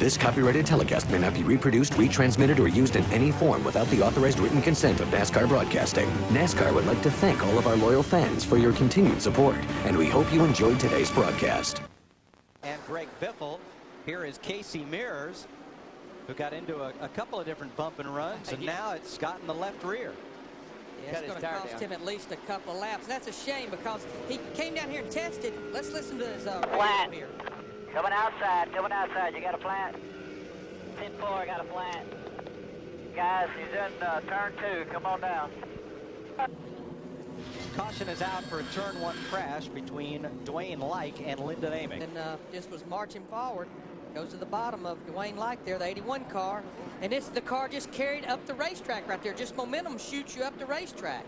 This copyrighted telecast may not be reproduced, retransmitted, or used in any form without the authorized written consent of NASCAR Broadcasting. NASCAR would like to thank all of our loyal fans for your continued support, and we hope you enjoyed today's broadcast. And Greg Biffle. Here is Casey Mears, who got into a couple of different bump and runs, and now it's got in the left rear. Yeah, it's going to cost him at least a couple of laps. That's a shame because he came down here and tested. Let's listen to his flat here. Coming outside. You got a flat. 10-4, got a flat. Guys, he's in turn 2. Come on down. Caution is out for a turn 1 crash between Dwayne Like and Lyndon Amick. And just was marching forward. Goes to the bottom of Dwayne Like there, the 81 car. And the car just carried up the racetrack right there. Just momentum shoots you up the racetrack.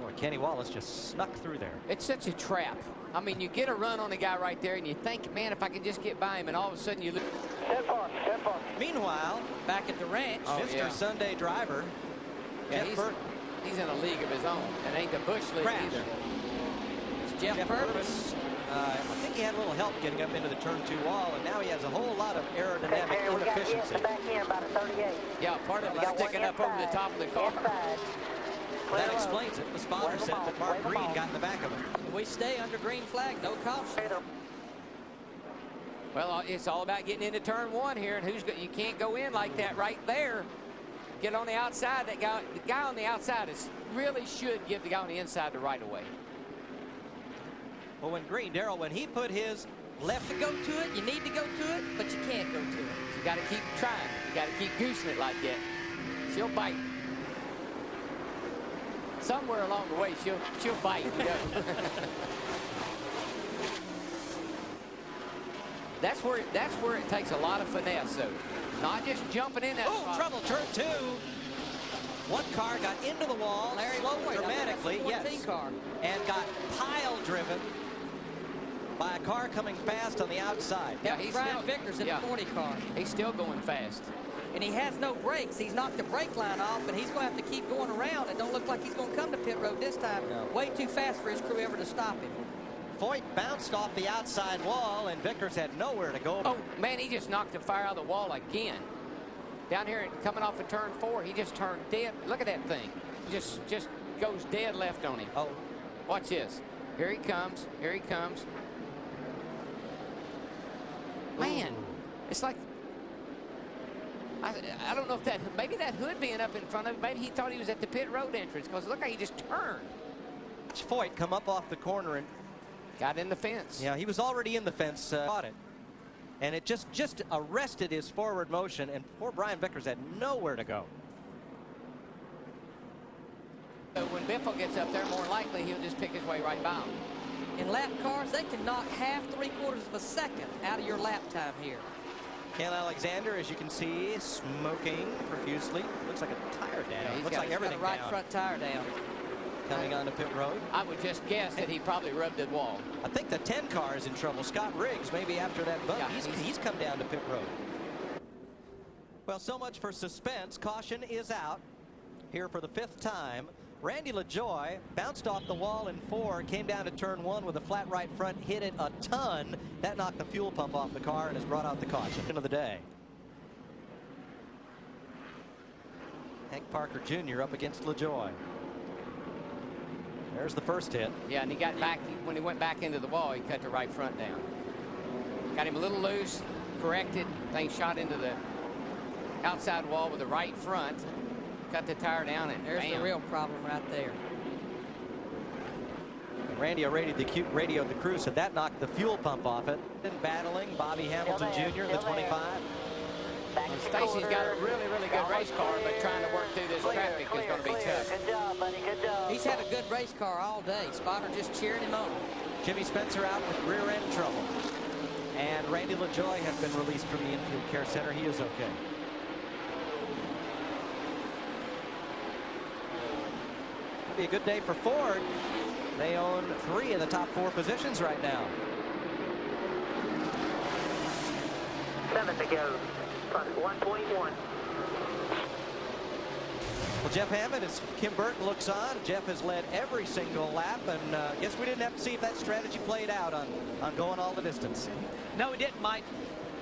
Boy, Kenny Wallace just snuck through there. It's such a trap. I mean, you get a run on the guy right there, and you think, man, if I can just get by him, and all of a sudden you lose. 10-4. Meanwhile, back at the ranch, Mr. Sunday driver, yeah, he's in a league of his own, and ain't the Busch league either. It's Jeff Purvis. I think he had a little help getting up into the turn 2 wall, and now he has a whole lot of aerodynamic inefficiency. Back here about a 38. Yeah, part of it is sticking up over the top of the car. That explains it. The spotter said that Mark Green got in the back of him. We stay under green flag, no caution. Well, it's all about getting into turn 1 here, and you can't go in like that right there. Get on the outside. The guy on the outside really should give the guy on the inside the right of way. Well, Darrell, when he put his left to go to it, you need to go to it, but you can't go to it. You got to keep trying. You got to keep goosing it like that. She'll bite. Somewhere along the way, she'll bite. You know? That's where it takes a lot of finesse, though. Not just jumping in that spot. Trouble, turn 2. One car got into the wall, slowed dramatically, car. and got pile driven by a car coming fast on the outside. Yeah, he's Brian Vickers in the 40 car. He's still going fast. And he has no brakes. He's knocked the brake line off, and he's going to have to keep going around. It don't look like he's going to come to pit road this time. No. Way too fast for his crew ever to stop him. Foyt bounced off the outside wall, and Vickers had nowhere to go. Oh, man, he just knocked the fire out of the wall again. Down here, coming off of turn 4, he just turned dead. Look at that thing. Just goes dead left on him. Oh. Watch this. Here he comes. Here he comes. Man, it's like, I don't know if maybe that hood being up in front of him, maybe he thought he was at the pit road entrance, because look how he just turned. Watch Foyt come up off the corner and got in the fence. Yeah, he was already in the fence. Caught it. And it just arrested his forward motion, and poor Brian Vickers had nowhere to go. So when Biffle gets up there, more likely he'll just pick his way right by him. In lap cars, they can knock half, 3/4 of a second out of your lap time here. Ken Alexander, as you can see, smoking profusely. Looks like a tire down. Yeah, Looks like everything got a right down. front tire down. Coming onto pit road. I would just guess that he probably rubbed the wall. I think the 10 car is in trouble. Scott Riggs, maybe after that bump, Yeah, he's come down to pit road. Well, so much for suspense. Caution is out here for the 5th time. Randy LaJoie bounced off the wall in 4, came down to turn 1 with a flat right front, hit it a ton. That knocked the fuel pump off the car and has brought out the caution of the day. Hank Parker Jr. up against LaJoie. There's the first hit. Yeah, and he got back, when he went back into the wall, he cut the right front down. Got him a little loose, corrected, thing shot into the outside wall with the right front. Cut the tire down, and there's the real problem right there. Randy radioed the crew, said that knocked the fuel pump off it. Then battling Bobby Hamilton Jr. the 25. Well, Stacy's got a really, really good race car, but trying to work through this traffic is going to be tough. Good job, buddy. Good job. He's had a good race car all day. Spotter just cheering him on. Jimmy Spencer out with rear end trouble. And Randy LaJoie has been released from the infield care center. He is okay. It'll be a good day for Ford. They own 3 of the top 4 positions right now. 7 to go. 121. Well, Jeff Hammond, as Kim Burton looks on, Jeff has led every single lap, and guess we didn't have to see if that strategy played out on going all the distance. No, we didn't, Mike.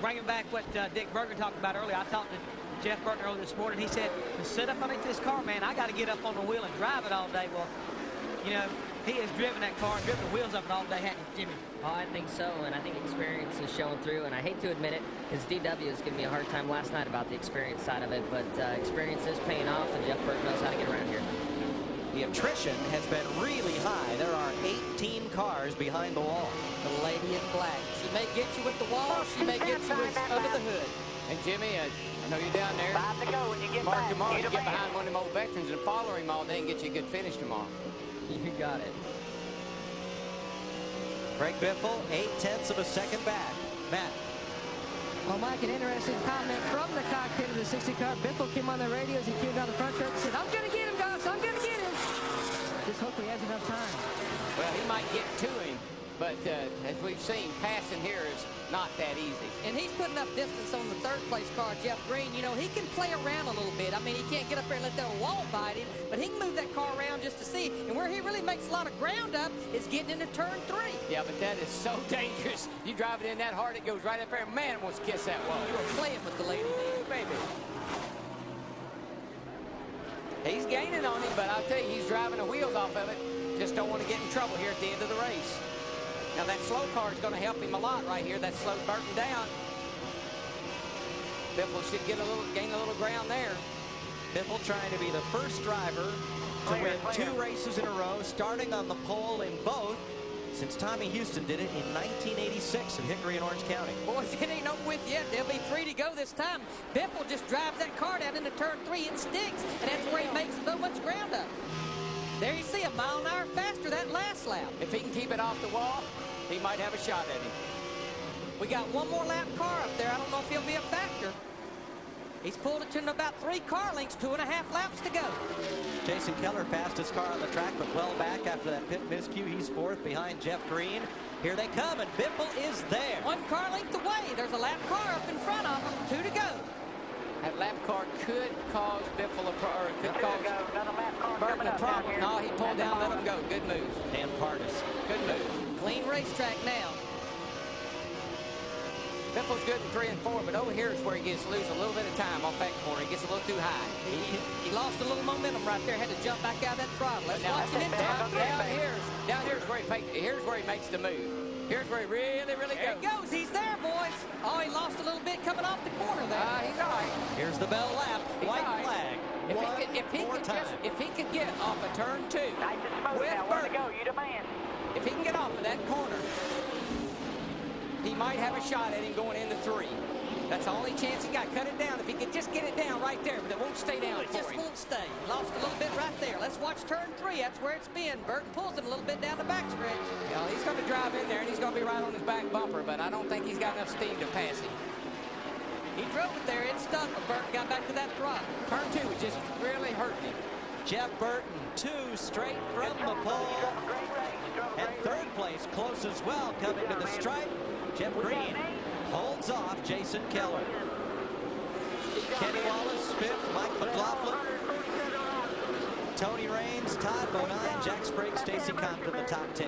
bringing back what Dick Berger talked about earlier, I talked to Jeff Burton earlier this morning. He said, to sit up underneath this car, man, I got to get up on the wheel and drive it all day. Well, you know, he has driven that car and driven the wheels of it all day, hasn't he, Jimmy? Oh, I think so, and I think experience is showing through, and I hate to admit it, his DW is giving me a hard time last night about the experience side of it, but experience is paying off, and Jeff Burton knows how to get around here. The attrition has been really high. There are 18 cars behind the wall. The lady in black. She may get you with the wall, she may get you with under the hood. And Jimmy, I know you're down there. 5 to go when you get Mark back. tomorrow, Get you a get man. behind one of them old veterans and follow him all day and get you a good finish tomorrow. You got it. Greg Biffle, 0.8 of a second back. Matt. Well, Mike, an interesting comment from the cockpit of the 60 car. Biffle came on the radio as he came down the front stretch and said, I'm going to get him, guys. I'm going to get him. Just hopefully he has enough time. Well, he might get to him, but as we've seen, passing here is not that easy. And he's put enough distance on the third place car, Jeff Green. You know, he can play around a little bit. I mean, he can't get up there and let that wall bite him, but he can move that car around just to see. And where he really makes a lot of ground up is getting into turn 3. Yeah, but that is so dangerous. You drive it in that hard, it goes right up there. Man, it wants to kiss that wall. You were playing with the lady. Ooh, baby. He's gaining on him, but I'll tell you, he's driving the wheels off of it. Just don't want to get in trouble here at the end of the race. Now, that slow car is going to help him a lot right here. That slowed Burton down. Biffle should gain a little ground there. Biffle trying to be the first driver to win 2 races in a row, starting on the pole in both since Tommy Houston did it in 1986 in Hickory and Orange County. Boys, it ain't over with yet. There'll be 3 to go this time. Biffle just drives that car down into turn 3. It sticks, and that's where he makes so much ground up. There you see, a mile an hour faster that last lap. If he can keep it off the wall, he might have a shot at him. We got one more lap car up there. I don't know if he'll be a factor. He's pulled it to about 3 car lengths, 2.5 laps to go. Jason Keller, fastest car on the track, but well back after that pit miscue. He's 4th behind Jeff Green. Here they come, and Biffle is there. 1 car length away. There's a lap car up in front of him. 2 to go. That lap car could cause Biffle could cause Another lap car Burton coming a up problem. down here. No, he pulled down, let him go. Good move. Dan Partis. Good move. Clean racetrack now. Biffle's good in 3 and 4, but over here is where he gets to lose a little bit of time off that corner. He gets a little too high. He lost a little momentum right there. Had to jump back out of that throttle. Let's Now, watch him in turn 3. down here's where he makes the move. Here's where he really There goes. he goes. He's there, boys. Oh, he lost a little bit coming off the corner there. He's all right. Here's the bell lap. He's White all right. flag. If he could get off of turn 2 Nice and smooth with now. 1 to Burton, go. You the man. if he can get off of that corner, he might have a shot at him going into 3. That's the only chance he got. Cut it down. If he could just get it down right there, but it won't stay down It for just him. won't stay. Lost a little bit right there. Let's watch turn 3. That's where it's been. Burton pulls him a little bit down the backstretch. Well, he's going to drive in there, and he's going to be right on his back bumper, but I don't think he's got enough steam to pass him. He drove it there. It stuck, but Burton got back to that throttle. Turn 2 was just really hurting him. Jeff Burton, 2 straight from the pole. And 3rd place, close as well, coming to the stripe. Jeff Green holds off Jason Keller. Kenny Wallace, 5th. Mike McLaughlin. Tony Raines, Todd Bodine, Jack Sprague, Stacy Compton, the top 10.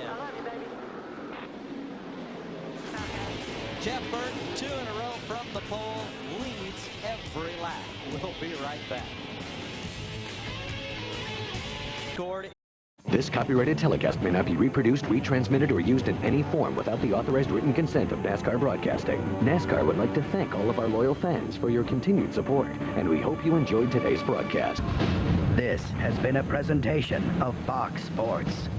Jeff Burton, 2 in a row from the pole, leads every lap. We'll be right back. Scored. This copyrighted telecast may not be reproduced, retransmitted, or used in any form without the authorized written consent of NASCAR Broadcasting. NASCAR would like to thank all of our loyal fans for your continued support, and we hope you enjoyed today's broadcast. This has been a presentation of Fox Sports.